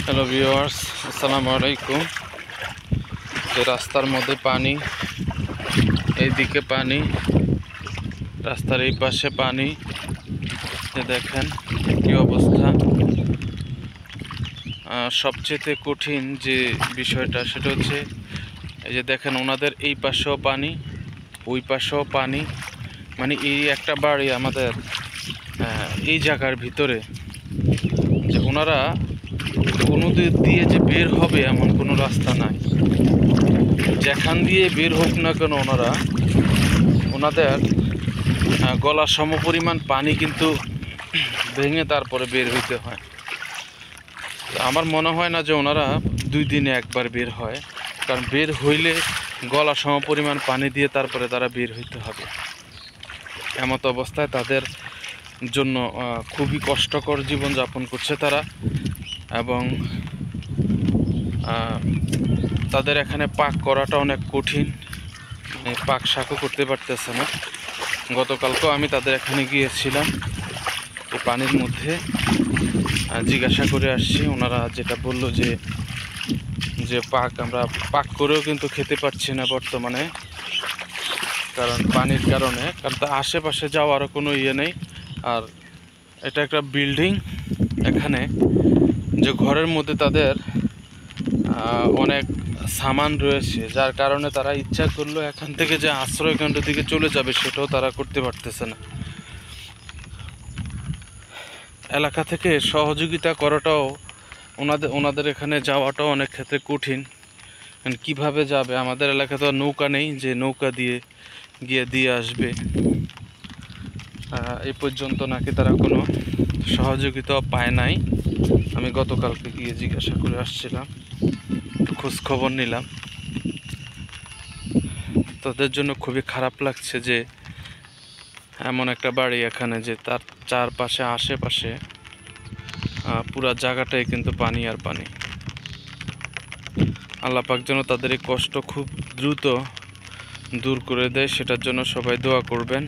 Hello viewers, আসসালামু আলাইকুম। যে রাস্তার মধ্যে পানি, এইদিকে পানি, রাস্তার এই পাশে পানি, যে দেখেন কি অবস্থা। সবচেয়ে কঠিন যে বিষয়টা সেটা হচ্ছে এই যে দেখেন ওনাদের এই পাশেও পানি, ওই পাশেও পানি, মানে এই একটা বাড়ি আমাদের এই জায়গার ভিতরে, যে ওনারা নদী দিয়ে যে বের হবে এমন কোনো রাস্তা নাই। যেখান দিয়ে বের হোক না কেন ওনাদের গলা সমপরিমাণ পানি কিন্তু ভেঙে তারপরে বের হইতে হয়। আমার মনে হয় না যে ওনারা 2 দিনে একবার বের হয়, কারণ বের হইলে গলা সমপরিমাণ পানি দিয়ে তারপরে তারা বের হইতে হবে। এমত অবস্থায় তাদের জন্য খুবই কষ্টকর জীবনযাপন করছে তারা, এবং তাদের এখানে পাক করাটা অনেক কঠিন, পাক শাকও করতে পারতেছে না। গতকালকেও আমি তাদের এখানে গিয়েছিলাম, এই পানির মধ্যে জিজ্ঞাসা করে আসছি। ওনারা যেটা বললো যে আমরা পাক করেও কিন্তু খেতে পারছি না বর্তমানে, কারণ পানির কারণে। কারণ তার আশেপাশে যাওয়ারও কোনো ইয়ে নেই। আর এটা একটা বিল্ডিং, এখানে যে ঘরের মধ্যে তাদের অনেক সামান রয়েছে, যার কারণে তারা ইচ্ছা করলো এখান থেকে যে আশ্রয় কেন্দ্রের দিকে চলে যাবে সেটাও তারা করতে পারতেছে না। এলাকা থেকে সহযোগিতা করাটাও ওনাদের এখানে যাওয়াটাও অনেক ক্ষেত্রে কঠিন। কিভাবে যাবে? আমাদের এলাকায় তো নৌকা নেই যে নৌকা দিয়ে গিয়ে দিয়ে আসবে। এই পর্যন্ত নাকি তারা কোনো সহযোগিতা পায় নাই। আমি গতকালকে গিয়ে জিজ্ঞাসা করে আসছিলাম, খোঁজ খবর নিলাম। তাদের জন্য খুবই খারাপ লাগছে যে এমন একটা বাড়ি এখানে, যে তার চারপাশে আশেপাশে পুরা জায়গাটাই কিন্তু পানি আর পানি। আল্লাহ পাক যেন তাদের এই কষ্ট খুব দ্রুত দূর করে দেয়, সেটার জন্য সবাই দোয়া করবেন।